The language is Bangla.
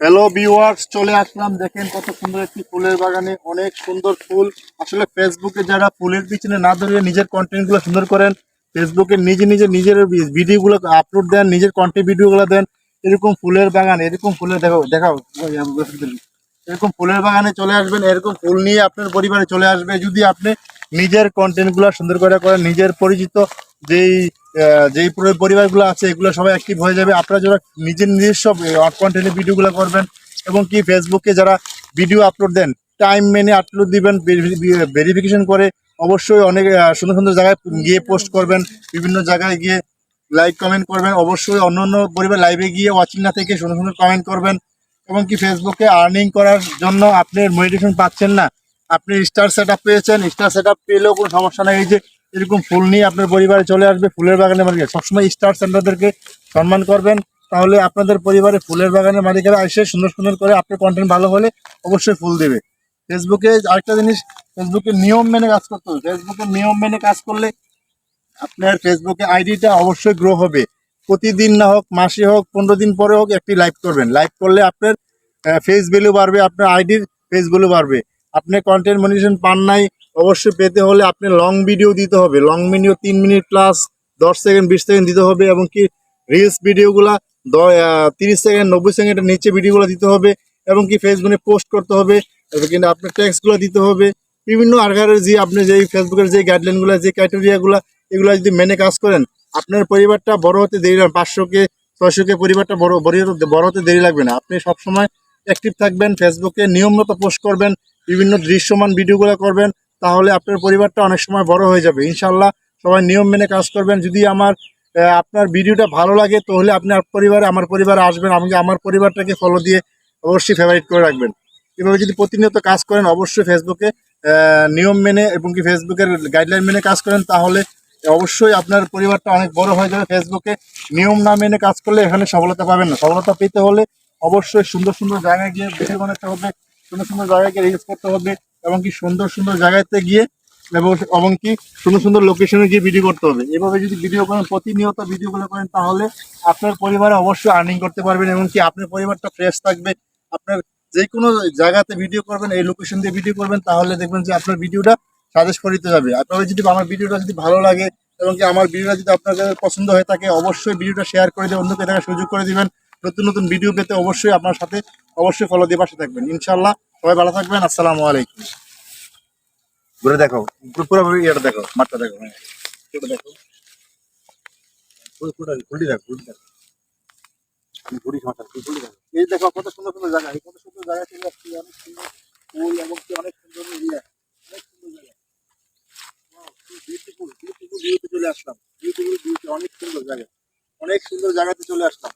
হ্যালো ভিউয়ার্স, চলে আসলাম। দেখেন কত সুন্দর একটি ফুলের বাগানে, অনেক সুন্দর ফুল। আসলে ফেসবুকে যারা ফুলের পিছনে না দৌড়িয়ে নিজের কন্টেন্টগুলো সুন্দর করেন, ফেসবুকে নিজের ভিডিওগুলো আপলোড দেন, নিজের কন্টেন্ট ভিডিওগুলো দেন, এরকম ফুলের বাগান, এরকম ফুলের দেখাও এরকম ফুলের বাগানে চলে আসবেন। এরকম ফুল নিয়ে আপনার পরিবারে চলে আসবে যদি আপনি নিজের কন্টেন্টগুলো সুন্দর করে করেন। নিজের পরিচিত যেই যেই পরিবারগুলো আছে এগুলো সবাই অ্যাক্টিভ হয়ে যাবে। আপনারা যারা নিজস্ব কন্টেন্টের ভিডিওগুলো করবেন এবং কি ফেসবুকে যারা ভিডিও আপলোড দেন, টাইম মেনে আপলোড দিবেন, ভেরিফিকেশন করে অবশ্যই অনেক সুন্দর সুন্দর জায়গায় গিয়ে পোস্ট করবেন, বিভিন্ন জায়গায় গিয়ে লাইক কমেন্ট করবেন। অবশ্যই অন্য অন্য পরিবার লাইভে গিয়ে ওয়াচিং না থেকে সুন্দর সুন্দর কমেন্ট করবেন। এবং কি ফেসবুকে আর্নিং করার জন্য আপনি মনিটাইজেশন পাচ্ছেন না, আপনি স্টার সেট আপ পেয়েছেন, স্টার সেট আপ পেলেও কোনো সমস্যা নেই। এই যে এরকম ফুল নিয়ে আপনার পরিবারে চলে আসবে ফুলের বাগানের মালিক। সবসময় স্টার সেন্টারদেরকে সম্মান করবেন, তাহলে আপনাদের পরিবারে ফুলের বাগানের মালিকেরা এসে সুন্দর সুন্দর করে আপনার কন্টেন্ট ভালো হলে অবশ্যই ফুল দেবে। ফেসবুকে আরেকটা জিনিস, ফেসবুকে নিয়ম মেনে কাজ করতে হবে। ফেসবুকে নিয়ম মেনে কাজ করলে আপনার ফেসবুকে আইডিটা অবশ্যই গ্রো হবে। প্রতিদিন না হোক, মাসে হোক, 15 দিন পরে হোক একটি লাইভ করবেন। লাইভ করলে আপনার ফেস ভ্যালু বাড়বে, আপনার আইডির ফেস ভ্যালু বাড়বে। আপনি কন্টেন্ট মনিটাইজেশন পান নাই, অবশ্যই পেতে হলে আপনি লং ভিডিও দিতে হবে। Long video 3 minute plus 10 second 20 second দিতে হবে। এবং কি রিলস ভিডিওগুলা 30 সেকেন্ড 90 সেকেন্ডের নিচে ভিডিওগুলো দিতে হবে। এবং কি ফেসবুকে পোস্ট করতে হবে, কিন্তু আপনার ট্যাক্সগুলো দিতে হবে। বিভিন্ন আর্গারের যে আপনি যে ফেসবুকের যে গাইডলাইনগুলো, যে ক্রাইটেরিয়াগুলো, এগুলো যদি মেনে কাজ করেন, আপনার পরিবারটা বড় হতে দেরি লাগবে। 500কে 600কে পরিবারটা বড় হতে দেরি লাগবে না। আপনি সবসময় অ্যাক্টিভ থাকবেন, ফেসবুকে নিয়মিত পোস্ট করবেন, বিভিন্ন দৃশ্যমান ভিডিওগুলো করবেন, তাহলে আপনার পরিবারটা অনেক সময় বড় হয়ে যাবে ইনশাল্লাহ। সবাই নিয়ম মেনে কাজ করবেন। যদি আপনার ভিডিওটা ভালো লাগে তাহলে আপনি আমার পরিবারে আসবেন, আমাকে আমার পরিবারটাকে ফলো দিয়ে অবশ্যই ফেভারিট করে রাখবেন। এভাবে যদি প্রতিনিয়ত কাজ করেন, অবশ্যই ফেসবুকে নিয়ম মেনে এবং কি ফেসবুকের গাইডলাইন মেনে কাজ করেন, তাহলে অবশ্যই আপনার পরিবারটা অনেক বড় হয়ে যাবে। ফেসবুকে নিয়ম না মেনে কাজ করলে এখানে সফলতা পাবেন না। সফলতা পেতে হলে অবশ্যই সুন্দর সুন্দর জায়গায় গিয়ে ভিডিও বানাতে হবে, সুন্দর সুন্দর জায়গায় গিয়ে রিলস করতে হবে, এবং কি সুন্দর সুন্দর জায়গাতে গিয়ে এবং কি সুন্দর সুন্দর লোকেশনে গিয়ে ভিডিও করতে হবে। এভাবে যদি ভিডিও করেন, প্রতিনিয়ত ভিডিওগুলো করেন, তাহলে আপনার পরিবারে অবশ্যই আর্নিং করতে পারবেন। এবং কি আপনার পরিবারটা ফ্রেশ থাকবে। আপনার যে কোনো জায়গাতে ভিডিও করবেন, এই লোকেশন দিয়ে ভিডিও করবেন, তাহলে দেখবেন যে আপনার ভিডিওটা সাজেস্ট করে দিতে যাবে। আপনারা যদি আমার ভিডিওটা যদি ভালো লাগে এবং কি আমার ভিডিওটা যদি আপনাদের পছন্দ হয়ে থাকে, অবশ্যই ভিডিওটা শেয়ার করে দিয়ে অন্যকে দেখার সুযোগ করে দিবেন। নতুন নতুন ভিডিও পেতে অবশ্যই আপনার সাথে অবশ্যই ফলো দিয়ে পাশে থাকবেন ইনশাল্লাহ। সবাই ভালো থাকবেন। আসসালামু আলাইকুম। ঘুরে দেখো, পুরোপুরি এটা দেখো, মাঠটা দেখো, হ্যাঁ এটা দেখো, ঘুরটি দেখো, ঘুরটি দেখো, ঘুরি সমস্যা, ঘুরটি দেখো। এই দেখো কত সুন্দর সুন্দর জায়গা, এই কত সুন্দর জায়গা চলে আসছে, অনেক সুন্দর ফুল এবং কি অনেক সুন্দর এরিয়া, অনেক সুন্দর জায়গা। বিউটিফুল বিউটিফুল ভিউতে চলে আসলাম, বিউটিফুল ভিউতে অনেক সুন্দর জায়গা, অনেক সুন্দর জায়গাতে চলে আসলাম।